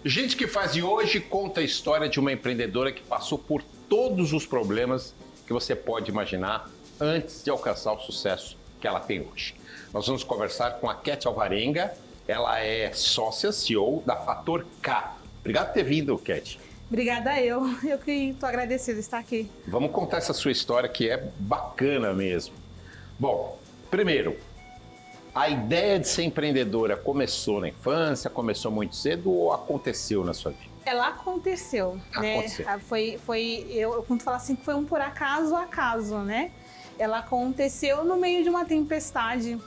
Gente que Faz de hoje conta a história de uma empreendedora que passou por todos os problemas que você pode imaginar antes de alcançar o sucesso que ela tem hoje. Nós vamos conversar com a Cat Alvarenga, ela é sócia CEO da Fator K. Obrigado por ter vindo, Cat. Obrigada eu que estou agradecida de estar aqui. Vamos contar essa sua história que é bacana mesmo. Bom, primeiro, a ideia de ser empreendedora começou na infância, começou muito cedo ou aconteceu na sua vida? Ela aconteceu, né? Aconteceu. Eu conto falar assim que foi um por acaso, né? Ela aconteceu no meio de uma tempestade.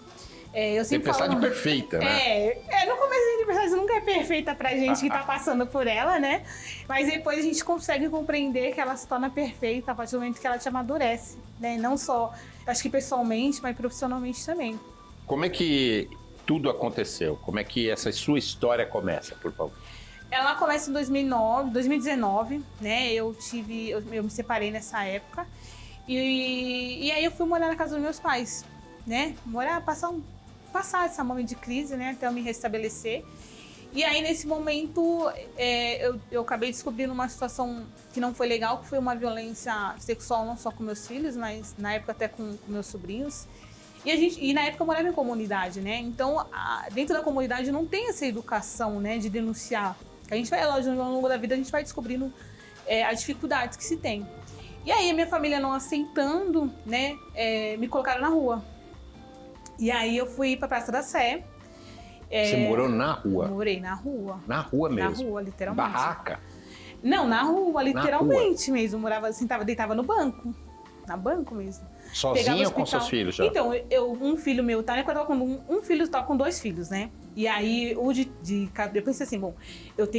Eu sempre Tempestade falo, perfeita, né? No começo da tempestade nunca é perfeita pra gente que tá passando por ela, né? Mas depois a gente consegue compreender que ela se torna perfeita a partir do momento que ela te amadurece, né? Não só, acho que pessoalmente, mas profissionalmente também. Como é que tudo aconteceu? Como é que essa sua história começa, por favor? Ela começa em 2019, né? Eu me separei nessa época. E aí eu fui morar na casa dos meus pais, né? Passar esse momento de crise, né? Até eu me restabelecer. E aí, nesse momento, eu acabei descobrindo uma situação que não foi legal, que foi uma violência sexual, não só com meus filhos, mas na época até com meus sobrinhos. E na época eu morava em comunidade, né? Então, dentro da comunidade não tem essa educação, né, de denunciar. A gente vai, lógico, ao longo da vida a gente vai descobrindo as dificuldades que se tem. E aí a minha família não aceitando, né, me colocaram na rua. E aí eu fui pra Praça da Sé. Você morou na rua? Morei na rua. Na rua mesmo? Na rua, literalmente. Barraca? Não, na rua, literalmente mesmo. Morava assim, deitava no banco. Na banco mesmo. Sozinha ou com seus filhos já? Então, um filho meu, tá? Eu tava com um filho, tava com 2 filhos, né? E aí, eu pensei assim, bom,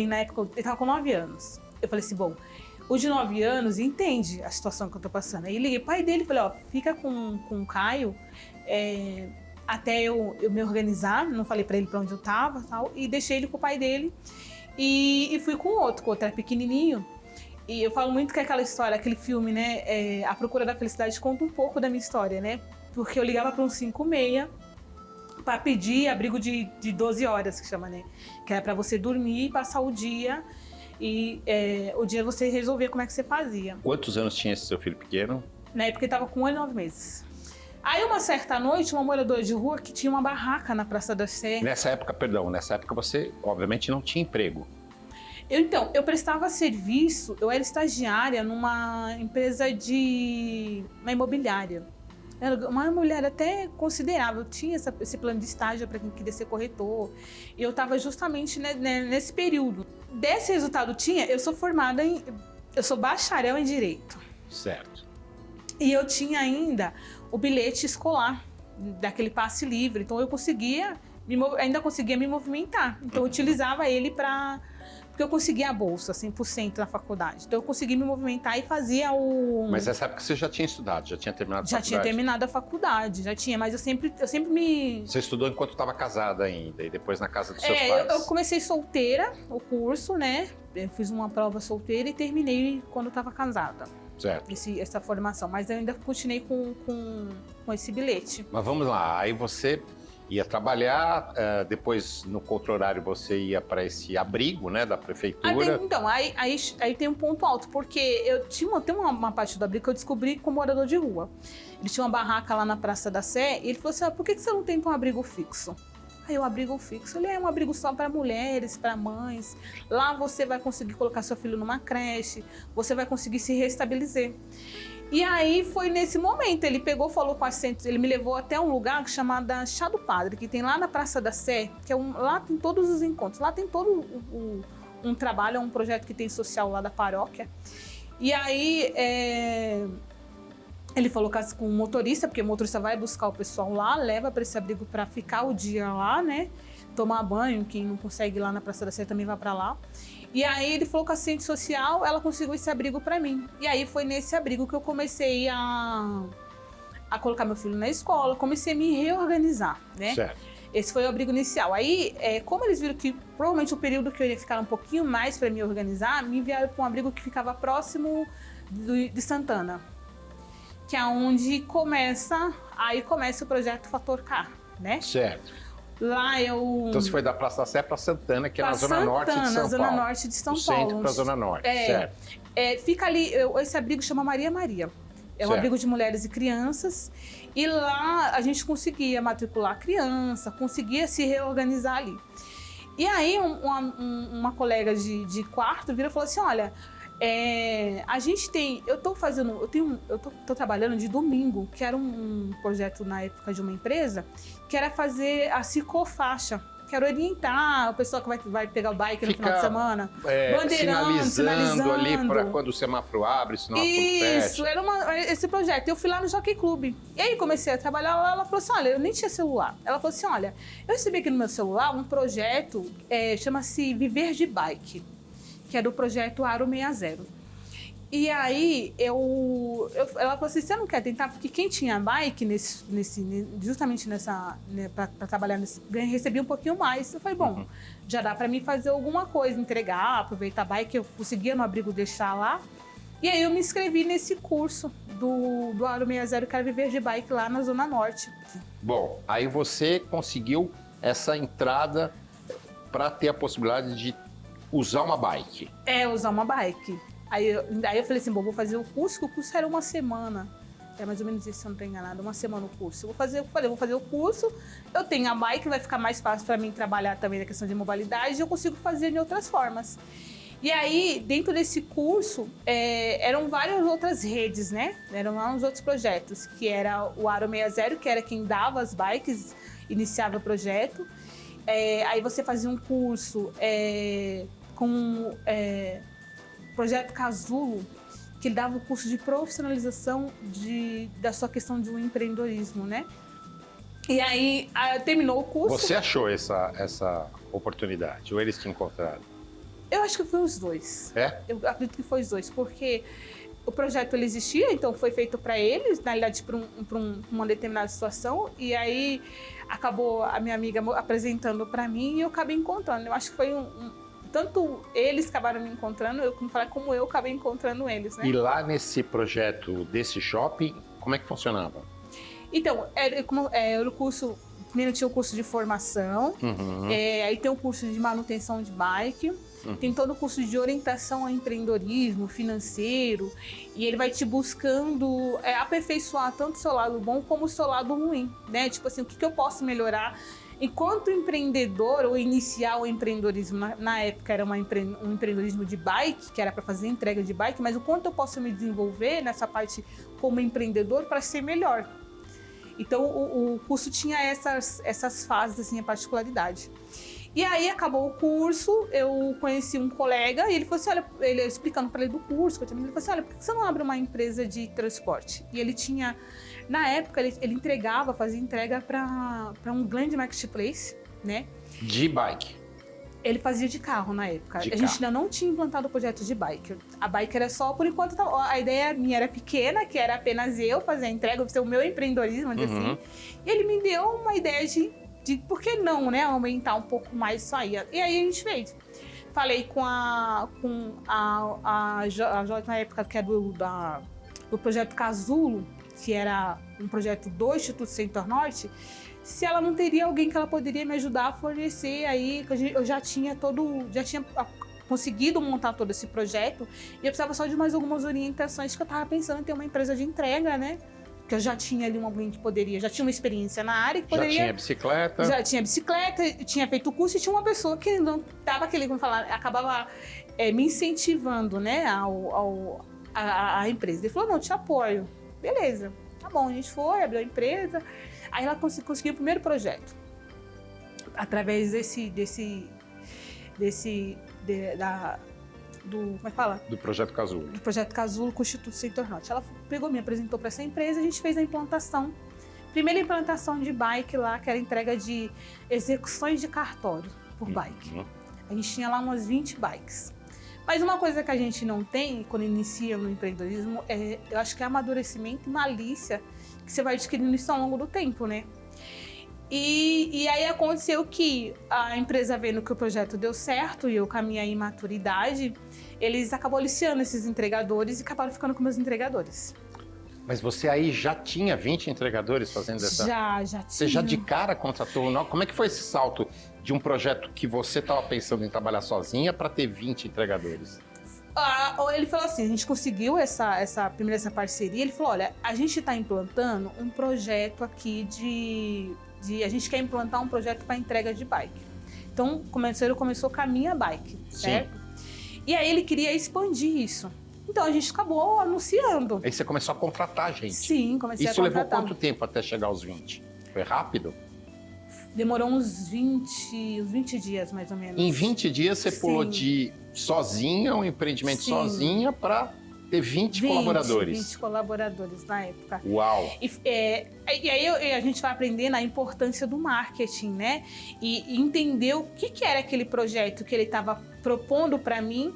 na época, eu tava com 9 anos. Eu falei assim, bom, o de 9 anos entende a situação que eu tô passando. Aí liguei pro pai dele e falei, ó, fica com o Caio, até eu me organizar, não falei pra ele pra onde eu tava e tal, e deixei ele com o pai dele e fui com o outro era pequenininho. E eu falo muito que aquela história, aquele filme, né, A Procura da Felicidade, conta um pouco da minha história, né? Porque eu ligava para um 56 para pedir abrigo de 12 horas, que chama, né? Que era para você dormir e passar o dia e o dia você resolver como é que você fazia. Quantos anos tinha esse seu filho pequeno? Na época ele estava com 1 ano e 9 meses. Aí uma certa noite, uma moradora de rua que tinha uma barraca na Praça da Sé. Nessa época você, obviamente, não tinha emprego. Então, eu prestava serviço, eu era estagiária numa empresa uma imobiliária. Era uma imobiliária até considerável, eu tinha esse plano de estágio para quem queria ser corretor. E eu estava justamente nesse período. Desse resultado eu sou bacharel em Direito. Certo. E eu tinha ainda o bilhete escolar, daquele passe livre, então eu ainda conseguia me movimentar. Então eu utilizava ele porque eu conseguia a bolsa 100% na faculdade. Então eu conseguia me movimentar e fazia Mas nessa época você já tinha estudado, já tinha terminado a faculdade? Já tinha terminado a faculdade, já tinha, mas eu sempre me... Você estudou enquanto estava casada ainda e depois na casa dos seus pais? Eu comecei solteira, o curso, né? Eu fiz uma prova solteira e terminei quando eu estava casada. Certo. Essa formação, mas eu ainda continuei com esse bilhete. Mas vamos lá, aí você ia trabalhar, depois no outro horário você ia para esse abrigo, né, da prefeitura. Aí tem um ponto alto, porque tem uma parte do abrigo que eu descobri como morador de rua. Ele tinha uma barraca lá na Praça da Sé e ele falou assim, por que você não tem um abrigo fixo? Aí o abrigo fixo, ele é um abrigo só para mulheres, para mães. Lá você vai conseguir colocar seu filho numa creche, você vai conseguir se restabelecer. E aí foi nesse momento, ele falou com a assistente, ele me levou até um lugar chamado Chá do Padre, que tem lá na Praça da Sé, que lá tem todos os encontros, lá tem todo um trabalho, um projeto que tem social lá da paróquia. E aí ele falou com o motorista, porque o motorista vai buscar o pessoal lá, leva para esse abrigo para ficar o dia lá, né? Tomar banho, quem não consegue ir lá na Praça da Sé também vai para lá. E aí ele falou com a assistente social, ela conseguiu esse abrigo para mim. E aí foi nesse abrigo que eu comecei a colocar meu filho na escola, comecei a me reorganizar, né? Certo. Esse foi o abrigo inicial. Aí, como eles viram que provavelmente o período que eu ia ficar um pouquinho mais para me organizar, me enviaram para um abrigo que ficava próximo de Santana, que é onde começa o projeto Fator K, né? Certo. Lá eu... Então você foi da Praça da Sé para Santana, que é na Zona Norte de São Paulo. Zona Norte de São Do Paulo. centro para a Zona Norte, certo. Fica ali, esse abrigo chama Maria Maria. É um abrigo de mulheres e crianças. E lá a gente conseguia matricular criança, conseguia se reorganizar ali. E aí uma colega de quarto vira e falou assim, olha, a gente tem, eu tô trabalhando de domingo, que era um projeto na época de uma empresa, que era fazer a ciclofaixa. Quero orientar o pessoal que vai pegar o bike no final de semana. Sinalizando ali para quando o semáforo abre, senão fecha. Isso, era esse projeto. Eu fui lá no Jockey Club. E aí comecei a trabalhar lá, ela falou assim, olha, eu nem tinha celular. Ela falou assim, olha, eu recebi aqui no meu celular um projeto, chama-se Viver de Bike, que é do projeto Aro 60. E aí, ela falou assim, você não quer tentar? Porque quem tinha bike, justamente nessa, né, para trabalhar nesse, recebia um pouquinho mais. Eu falei, bom, já dá para mim fazer alguma coisa, entregar, aproveitar a bike, eu conseguia no abrigo deixar lá. E aí eu me inscrevi nesse curso do Aro 60, que era Viver de Bike lá na Zona Norte. Bom, aí você conseguiu essa entrada para ter a possibilidade de usar uma bike. Usar uma bike. Aí eu falei assim, bom, vou fazer o curso, que o curso era uma semana. É mais ou menos isso, se eu não estou enganada, uma semana o curso. Vou fazer o curso, eu tenho a bike, vai ficar mais fácil para mim trabalhar também na questão de mobilidade, e eu consigo fazer de outras formas. E aí, dentro desse curso, eram várias outras redes, né? Eram uns outros projetos, que era o Aro 60, que era quem dava as bikes, iniciava o projeto. Aí você fazia um curso com... Projeto Casulo, que ele dava o curso de profissionalização da sua questão de um empreendedorismo, né? E aí, terminou o curso... Você achou essa oportunidade, ou eles te encontraram? Eu acho que foi os dois. Eu acredito que foi os dois, porque o projeto ele existia, então foi feito para eles, na realidade, para uma determinada situação, e aí acabou a minha amiga apresentando para mim e eu acabei encontrando. Eu acho que foi tanto eles acabaram me encontrando, como eu acabei encontrando eles, né? E lá nesse projeto desse shopping, como é que funcionava? Então, era o curso, primeiro tinha o curso de formação, aí tem o curso de manutenção de bike, tem todo o curso de orientação ao empreendedorismo financeiro, e ele vai te buscando aperfeiçoar tanto o seu lado bom como o seu lado ruim, né? Tipo assim, o que eu posso melhorar enquanto empreendedor ou iniciar o empreendedorismo. Na época era um empreendedorismo de bike, que era para fazer entrega de bike, mas o quanto eu posso me desenvolver nessa parte como empreendedor para ser melhor. Então o curso tinha essas fases, assim, a particularidade. E aí acabou o curso, eu conheci um colega e ele falou assim, olha, ele explicando para ele do curso, ele falou assim, olha, por que você não abre uma empresa de transporte? E ele tinha, na época, ele fazia entrega para um grande marketplace, né? De bike? Ele fazia de carro na época. A gente ainda não tinha implantado o projeto de bike. A bike era só, por enquanto, a ideia minha era pequena, que era apenas eu fazer a entrega, ser o meu empreendedorismo, assim. E ele me deu uma ideia de por que não, né, aumentar um pouco mais isso aí. E aí a gente fez. Falei com a Jota na época, que é do projeto Casulo, que era um projeto do Instituto Center Norte, se ela não teria alguém que ela poderia me ajudar a fornecer aí, que eu já tinha conseguido montar todo esse projeto, e eu precisava só de mais algumas orientações, que eu estava pensando em ter uma empresa de entrega, né? Que eu já tinha ali alguém que poderia, já tinha uma experiência na área que poderia... Já tinha bicicleta? Já tinha bicicleta, tinha feito o curso e tinha uma pessoa que não estava acabava me incentivando, né, a empresa. Ele falou, não, te apoio. Beleza, tá bom, a gente foi, abriu a empresa, aí ela conseguiu o primeiro projeto. Através como é que fala? Do Projeto Casulo. Do Projeto Casulo com o Instituto Center Norte. Ela me apresentou para essa empresa, a gente fez a implantação. Primeira implantação de bike lá, que era entrega de execuções de cartório por bike. A gente tinha lá umas 20 bikes. Mas uma coisa que a gente não tem quando inicia no empreendedorismo eu acho que é amadurecimento e malícia que você vai adquirindo isso ao longo do tempo, né? E aí aconteceu que a empresa, vendo que o projeto deu certo e eu com a minha imaturidade, eles acabam aliciando esses entregadores e acabaram ficando com meus entregadores. Mas você aí já tinha 20 entregadores fazendo essa... Já tinha. Você já de cara contratou... Como é que foi esse salto de um projeto que você estava pensando em trabalhar sozinha para ter 20 entregadores? Ele falou assim, a gente conseguiu essa parceria, ele falou, olha, a gente está implantando um projeto aqui a gente quer implantar um projeto para entrega de bike. Então, ele começou com a minha bike, certo? Sim. E aí ele queria expandir isso. Então a gente acabou anunciando. Aí você começou a contratar gente. Sim, comecei a contratar. Isso levou quanto tempo até chegar aos 20? Foi rápido? Demorou uns 20 dias, mais ou menos. Em 20 dias você pulou de sozinha, um empreendimento sozinha, para ter 20 colaboradores. 20 colaboradores na época. Uau! E aí a gente vai aprendendo a importância do marketing, né? E entender o que era aquele projeto que ele estava propondo para mim,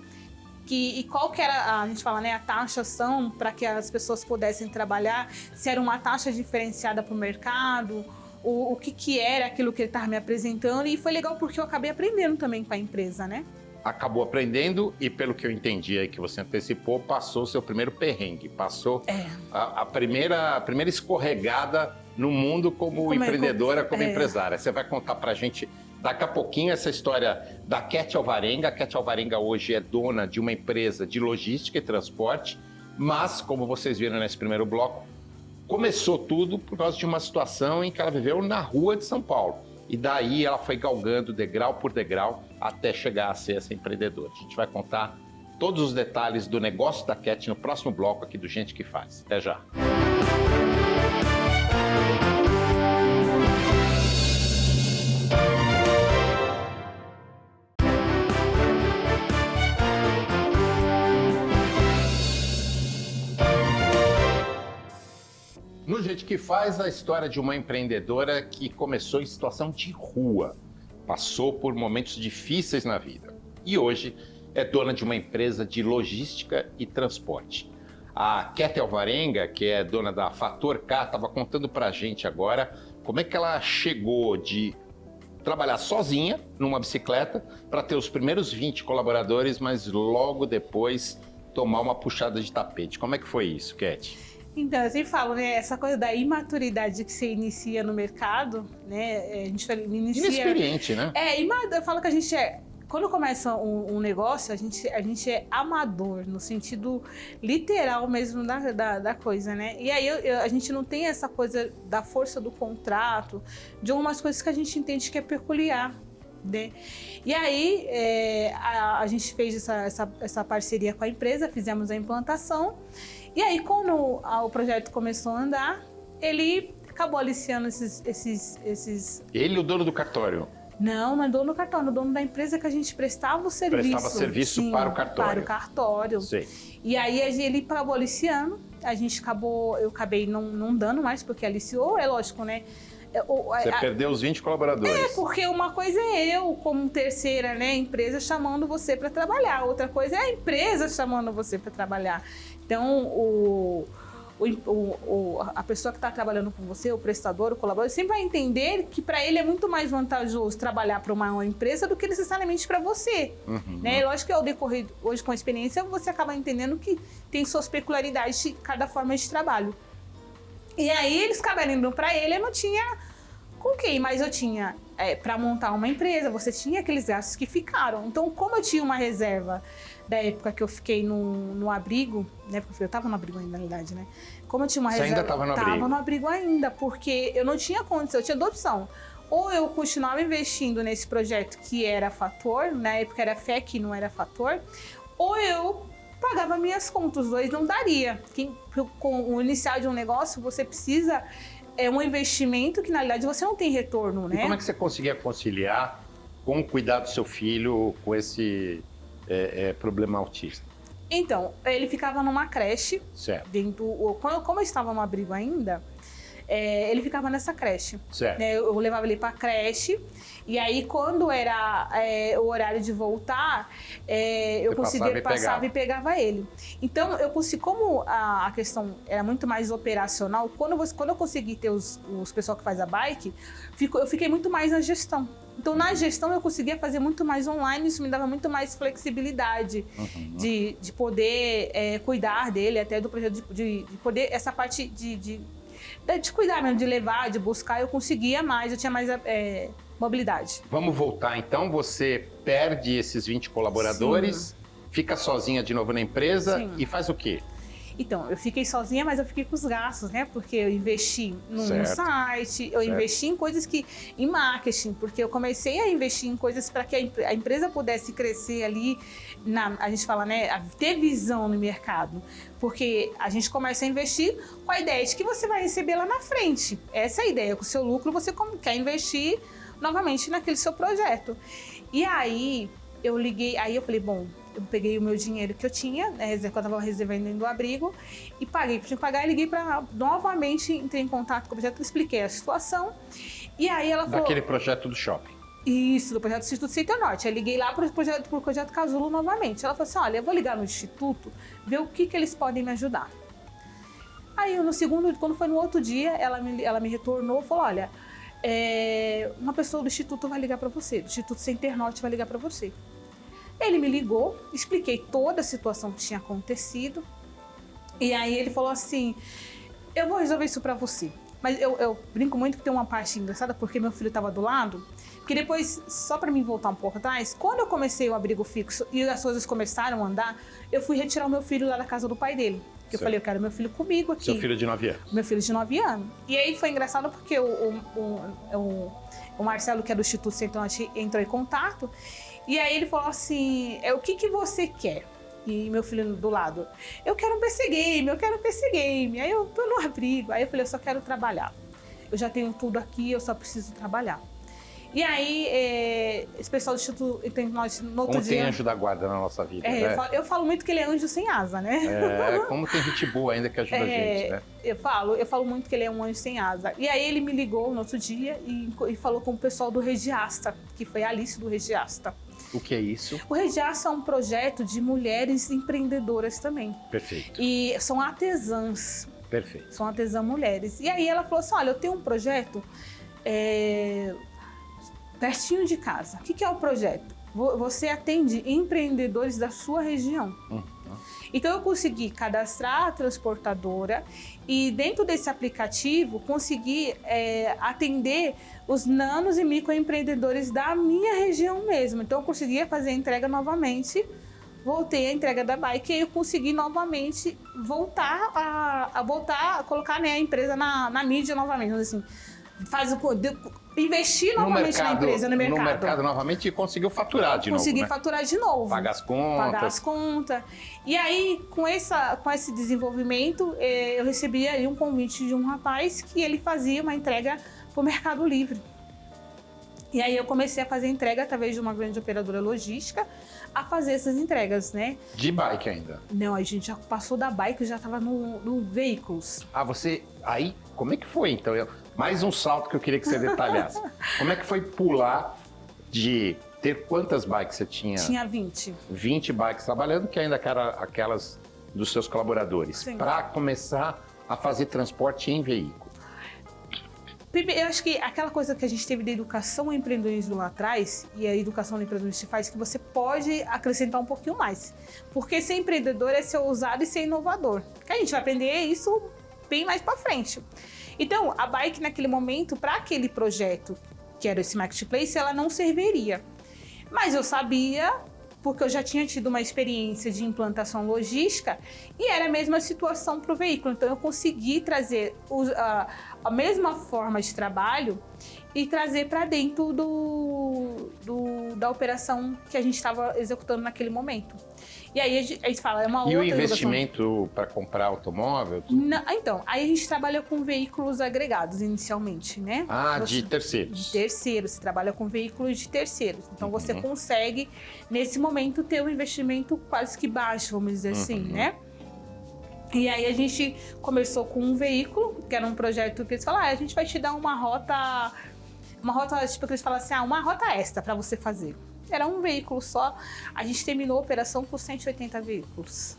e qual que era, a gente fala, né, a taxação para que as pessoas pudessem trabalhar, se era uma taxa diferenciada para o mercado, o que era aquilo que ele estava me apresentando, e foi legal porque eu acabei aprendendo também com a empresa, né? Acabou aprendendo e, pelo que eu entendi aí que você antecipou, passou o seu primeiro perrengue, passou a primeira escorregada no mundo como empreendedora, como empresária. Você vai contar pra gente daqui a pouquinho essa história da Ketty Alvarenga. A Ketty Alvarenga hoje é dona de uma empresa de logística e transporte, mas, como vocês viram nesse primeiro bloco, começou tudo por causa de uma situação em que ela viveu na rua de São Paulo. E daí ela foi galgando degrau por degrau até chegar a ser essa empreendedora. A gente vai contar todos os detalhes do negócio da Ketty no próximo bloco aqui do Gente que Faz. Até já! No Gente que Faz, a história de uma empreendedora que começou em situação de rua, passou por momentos difíceis na vida e hoje é dona de uma empresa de logística e transporte. A Ketty Alvarenga, que é dona da Fator K, estava contando pra gente agora como é que ela chegou de trabalhar sozinha numa bicicleta para ter os primeiros 20 colaboradores, mas logo depois tomar uma puxada de tapete. Como é que foi isso, Ketty? Então, eu sempre falo, né, essa coisa da imaturidade que você inicia no mercado, né, a gente inicia... Inexperiente, né? Eu falo que a gente quando começa um negócio, a gente é amador, no sentido literal mesmo da coisa, né? E aí a gente não tem essa coisa da força do contrato, de algumas coisas que a gente entende que é peculiar, né? E aí a gente fez essa parceria com a empresa, fizemos a implantação, e aí quando o projeto começou a andar, ele acabou aliciando esses... Ele, o dono do cartório? Não é dono do cartório, o dono da empresa que a gente prestava o serviço. Prestava serviço, sim, para o cartório. Para o cartório. Sim. E aí ele acabou aliciando, eu acabei não dando mais, porque aliciou, é lógico, né? Você perdeu os 20 colaboradores. Porque uma coisa é eu, como terceira, né, empresa, chamando você para trabalhar. Outra coisa é a empresa chamando você para trabalhar. Então, a pessoa que está trabalhando com você, o prestador, o colaborador, sempre vai entender que para ele é muito mais vantajoso trabalhar para uma empresa do que necessariamente para você. Uhum. Né? Lógico que ao decorrer hoje com a experiência, você acaba entendendo que tem suas peculiaridades de cada forma de trabalho. E aí eles acabaram indo para ele, eu não tinha com quem, mas eu tinha para montar uma empresa, você tinha aqueles gastos que ficaram. Então, como eu tinha uma reserva da época que eu fiquei no abrigo, né? Porque eu estava no abrigo ainda, na verdade, né? Como eu tinha uma reserva... Você ainda estava no abrigo? Estava no abrigo ainda, porque eu não tinha condição, eu tinha duas opções. Ou eu continuava investindo nesse projeto que era Fator, na época era FEC, não era Fator, ou eu pagava minhas contas, os dois não daria. Com o inicial de um negócio, você precisa... É um investimento que, na realidade, você não tem retorno, né? E como é que você conseguia conciliar com cuidar do seu filho com esse problema autista? Então, ele ficava numa creche. Certo. Como eu estava no abrigo ainda, ele ficava nessa creche. Certo. Eu levava ele para a creche. E aí, quando era o horário de voltar, eu passava e pegava ele. Então, como a questão era muito mais operacional, quando eu consegui ter os pessoal que faz a bike, eu fiquei muito mais na gestão. Então, na gestão, eu conseguia fazer muito mais online, isso me dava muito mais flexibilidade de poder cuidar dele, até do projeto, de poder, essa parte de cuidar mesmo, de levar, de buscar, eu conseguia mais, eu tinha mais mobilidade. Vamos voltar então, você perde esses 20 colaboradores, sim, fica sozinha de novo na empresa, sim, e faz o quê? Então, eu fiquei sozinha, mas eu fiquei com os gastos, né? Porque eu investi no site, eu investi em coisas em marketing, porque eu comecei a investir em coisas para que a empresa pudesse crescer ali, a gente fala, né? Ter visão no mercado. Porque a gente começa a investir com a ideia de que você vai receber lá na frente. Essa é a ideia, com o seu lucro você quer investir novamente naquele seu projeto. E aí, eu liguei, aí eu falei, bom, eu peguei o meu dinheiro que eu tinha, né, quando eu estava reservando do abrigo, e paguei, tinha que pagar, e liguei para novamente, entrei em contato com o projeto, expliquei a situação, e aí ela falou... Daquele projeto do shopping. Isso, do projeto do Instituto Center Norte. Eu liguei lá para o projeto Casulo novamente. Ela falou assim, olha, eu vou ligar no Instituto, ver o que eles podem me ajudar. Aí, quando foi no outro dia, ela me retornou e falou, olha, uma pessoa do Instituto vai ligar para você, do Instituto Center Norte vai ligar para você. Ele me ligou, expliquei toda a situação que tinha acontecido, e aí ele falou assim, eu vou resolver isso pra você. Mas eu brinco muito que tem uma parte engraçada, porque meu filho estava do lado, que depois, só para mim voltar um pouco atrás, quando eu comecei o abrigo fixo e as coisas começaram a andar, eu fui retirar o meu filho lá da casa do pai dele. Eu falei, eu quero meu filho comigo aqui. Seu filho de 9 anos? Meu filho de 9 anos. E aí foi engraçado porque o Marcelo, que é do Instituto Central, entrou em contato. E aí ele falou assim, o que você quer? E meu filho do lado, eu quero um PC Game. Aí eu tô no abrigo. Aí eu falei, eu só quero trabalhar. Eu já tenho tudo aqui, eu só preciso trabalhar. E aí, esse pessoal do Instituto, nós no outro como dia... tem anjo da guarda na nossa vida, né? Eu falo muito que ele é anjo sem asa, né? Como tem gente boa ainda que ajuda a gente, né? Eu falo muito que ele é um anjo sem asa. E aí ele me ligou no outro dia e falou com o pessoal do Regiasta, que foi a Alice do Regiasta. O que é isso? O Regiasta é um projeto de mulheres empreendedoras também. Perfeito. E são artesãs. Perfeito. São artesãs mulheres. E aí ela falou assim, olha, eu tenho um projeto pertinho de casa. O que é o projeto? Você atende empreendedores da sua região. Então eu consegui cadastrar a transportadora e dentro desse aplicativo consegui atender os nanos e microempreendedores da minha região mesmo. Então eu conseguia fazer a entrega novamente, voltei à entrega da bike e eu consegui novamente voltar a colocar, né, a empresa na mídia novamente, assim, investir novamente na empresa, no mercado. No mercado novamente e conseguiu faturar de novo, Consegui faturar de novo. Pagar as contas. E aí, com esse desenvolvimento, eu recebi aí um convite de um rapaz que ele fazia uma entrega para o Mercado Livre. E aí eu comecei a fazer entrega através de uma grande operadora logística, a fazer essas entregas, né? De bike ainda? Não, a gente já passou da bike, já estava no veículos. Você... Aí, como é que foi, então? Mais um salto que eu queria que você detalhasse. Como é que foi pular de ter quantas bikes você tinha? Tinha 20. 20 bikes trabalhando, que ainda eram aquelas dos seus colaboradores, para começar a fazer transporte em veículo. Eu acho que aquela coisa que a gente teve da educação ao empreendedorismo lá atrás, e a educação ao empreendedorismo faz que você pode acrescentar um pouquinho mais. Porque ser empreendedor é ser ousado e ser inovador. Que a gente vai aprender isso bem mais para frente. Então, a bike naquele momento, para aquele projeto, que era esse marketplace, ela não serviria. Mas eu sabia, porque eu já tinha tido uma experiência de implantação logística, e era a mesma situação para o veículo. Então, eu consegui trazer a mesma forma de trabalho e trazer para dentro da operação que a gente estava executando naquele momento. E aí a gente fala, é uma outra... E o investimento para comprar automóvel? Não, então, aí a gente trabalha com veículos agregados inicialmente, né? De terceiros. De terceiros, você trabalha com veículos de terceiros. Então você consegue, nesse momento, ter um investimento quase que baixo, vamos dizer assim, né? E aí a gente começou com um veículo, que era um projeto que eles falaram, a gente vai te dar uma rota, tipo, que eles falam assim, uma rota extra para você fazer. Era um veículo só, a gente terminou a operação com 180 veículos.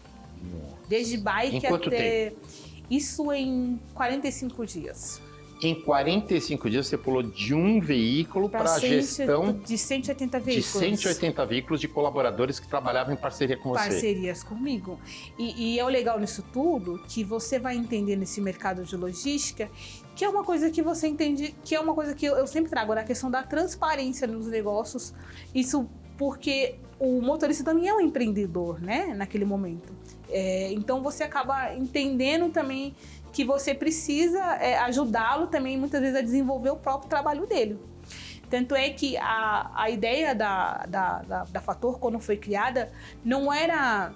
Desde bike até... Isso em 45 dias. Em 45 dias, você pulou de um veículo para a gestão de 180 veículos. De 180 veículos de colaboradores que trabalhavam em parceria com você. Parcerias comigo. E é o legal nisso tudo, que você vai entender nesse mercado de logística, que é uma coisa que você entende, que é uma coisa que eu sempre trago, na questão da transparência nos negócios. Isso porque o motorista também é um empreendedor, né, naquele momento. Então você acaba entendendo também que você precisa ajudá-lo também, muitas vezes, a desenvolver o próprio trabalho dele. Tanto é que a ideia da Fator, quando foi criada, não era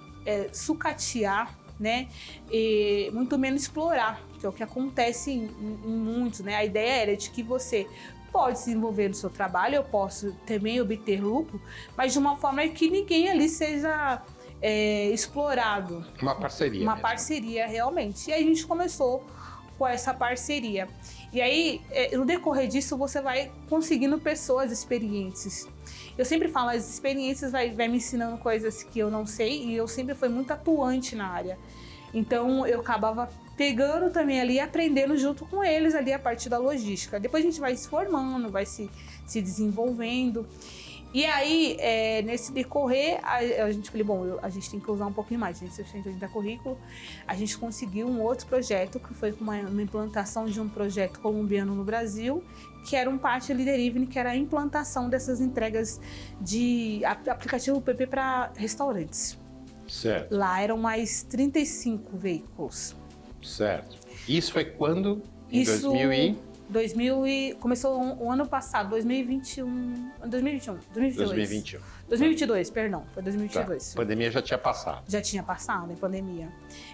sucatear, né, e muito menos explorar, que é o que acontece em muitos, né? A ideia era de que você pode se envolver no seu trabalho, eu posso também obter lucro, mas de uma forma que ninguém ali seja explorado. Uma parceria. Uma parceria, realmente. E aí a gente começou com essa parceria. E aí, no decorrer disso, você vai conseguindo pessoas experientes. Eu sempre falo, as experiências vai me ensinando coisas que eu não sei, e eu sempre fui muito atuante na área. Então, eu acabava pegando também ali, aprendendo junto com eles ali a partir da logística. Depois a gente vai se formando, vai se desenvolvendo. E aí, nesse decorrer, a gente falou, bom, a gente tem que usar um pouquinho mais, gente, 180 currículo. A gente conseguiu um outro projeto, que foi uma implantação de um projeto colombiano no Brasil, que era um Parcel Delivery, que era a implantação dessas entregas de aplicativo PP para restaurantes. Certo. Lá eram mais 35 veículos. Certo. Isso foi quando? Em começou o ano passado, 2022, perdão, foi 2022. Tá. A pandemia já tinha passado. Já tinha passado, a pandemia.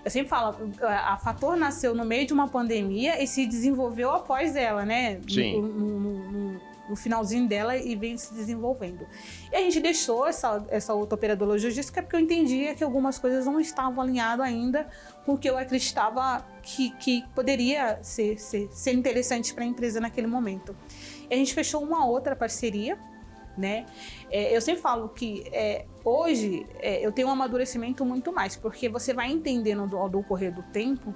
Eu sempre falo, a Fator nasceu no meio de uma pandemia e se desenvolveu após ela, né? Sim. No finalzinho dela e vem se desenvolvendo. E a gente deixou essa outra operadora logística porque eu entendia que algumas coisas não estavam alinhadas ainda com o que eu acreditava que poderia ser interessante para a empresa naquele momento. E a gente fechou uma outra parceria, né? Eu sempre falo que hoje eu tenho um amadurecimento muito mais, porque você vai entendendo do correr do tempo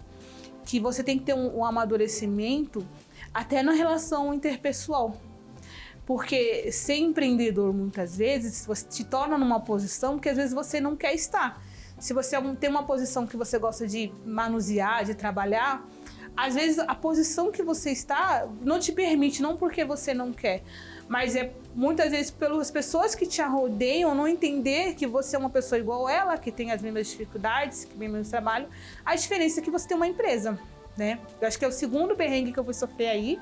que você tem que ter um amadurecimento até na relação interpessoal. Porque ser empreendedor, muitas vezes, você te torna numa posição que às vezes você não quer estar. Se você tem uma posição que você gosta de manusear, de trabalhar, às vezes a posição que você está não te permite, não porque você não quer, mas muitas vezes pelas pessoas que te rodeiam não entender que você é uma pessoa igual ela, que tem as mesmas dificuldades, que tem o mesmo trabalho. A diferença é que você tem uma empresa, né? Eu acho que é o segundo perrengue que eu vou sofrer aí,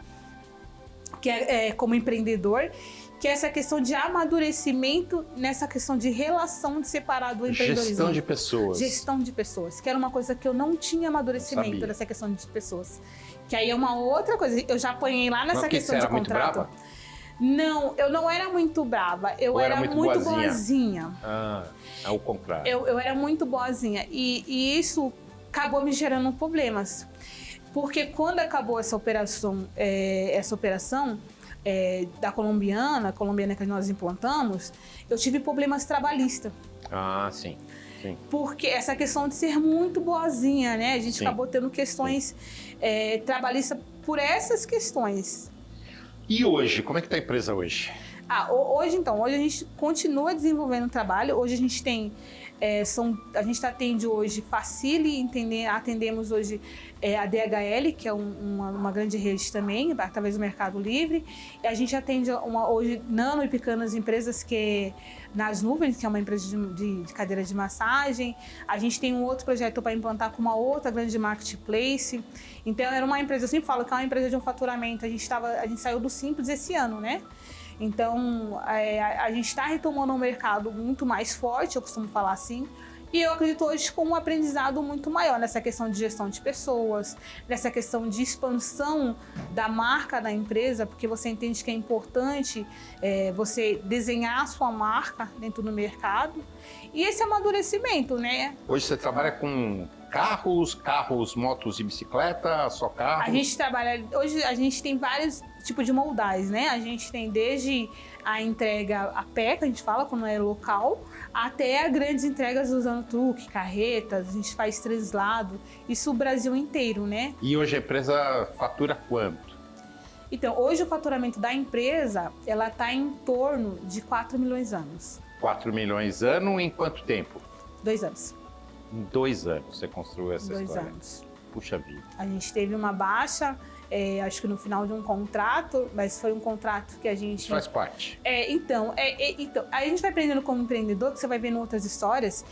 que como empreendedor, que é essa questão de amadurecimento nessa questão de relação de separar do empreendedorismo. Gestão de pessoas. Gestão de pessoas, que era uma coisa que eu não tinha amadurecimento nessa questão de pessoas. Que aí é uma outra coisa, eu já apanhei lá nessa questão de contrato. Muito brava? Não, eu não era muito brava, eu era muito boazinha. É o contrário. Eu era muito boazinha e isso acabou me gerando problemas. Porque quando acabou essa operação da colombiana que nós implantamos, eu tive problemas trabalhistas. Ah, sim. Porque essa questão de ser muito boazinha, né? A gente acabou tendo questões trabalhistas por essas questões. E hoje? Como é que está a empresa hoje? Hoje a gente continua desenvolvendo o trabalho. Hoje a gente tem... a gente atende hoje Facile, atendemos hoje a DHL, que é uma grande rede também, através do Mercado Livre. E a gente atende hoje nano e pequenas empresas, nas nuvens, que é uma empresa de cadeira de massagem. A gente tem um outro projeto para implantar com uma outra grande marketplace. Então, era uma empresa, eu sempre falo que é uma empresa de um faturamento. A gente saiu do Simples esse ano, né? Então, a gente está retomando um mercado muito mais forte, eu costumo falar assim, e eu acredito hoje com um aprendizado muito maior nessa questão de gestão de pessoas, nessa questão de expansão da marca da empresa, porque você entende que é importante você desenhar a sua marca dentro do mercado, e esse amadurecimento, né? Hoje você trabalha com carros, motos e bicicleta, só carros? A gente trabalha, hoje a gente tem vários tipos de moldais, né? A gente tem desde a entrega a pé, que a gente fala quando é local, até a grandes entregas usando truque, carretas, a gente faz translado, isso o Brasil inteiro, né? E hoje a empresa fatura quanto? Então, hoje o faturamento da empresa, ela está em torno de 4 milhões anos. 4 milhões ano em quanto tempo? 2 anos. Em 2 anos você construiu essa 2 história. anos. Puxa vida. A gente teve uma baixa, acho que no final de um contrato, mas foi um contrato que a gente... Isso faz parte. Então, aí a gente vai aprendendo como empreendedor, que você vai vendo outras histórias,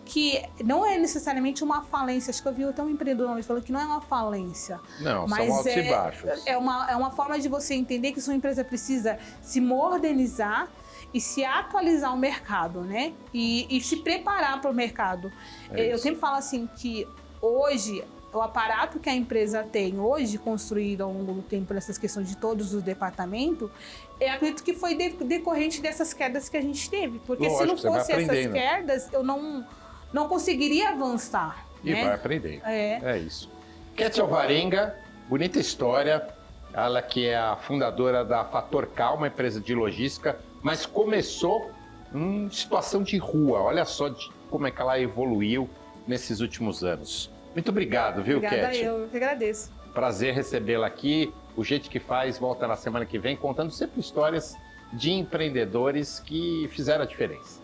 que não é necessariamente uma falência. Acho que eu vi até um empreendedor uma vez falando que não é uma falência. Não, mas são altos e baixos. É uma forma de você entender que sua empresa precisa se modernizar e se atualizar ao mercado, né? E se preparar para o mercado. Eu sempre falo assim que hoje o aparato que a empresa tem hoje, construído ao longo do tempo, essas questões de todos os departamentos, eu acredito que foi decorrente dessas quedas que a gente teve. Porque Lógico, se não fosse essas quedas, eu não conseguiria avançar. E né? vai aprender. É isso. Kétia Alvarenga, bonita história. Ela que é a fundadora da Fator Cal, uma empresa de logística, mas começou em situação de rua. Olha só como é que ela evoluiu nesses últimos anos. Muito obrigado, viu, Kétia? Obrigada, eu que agradeço. Prazer recebê-la aqui. O Jeito que Faz volta na semana que vem, contando sempre histórias de empreendedores que fizeram a diferença.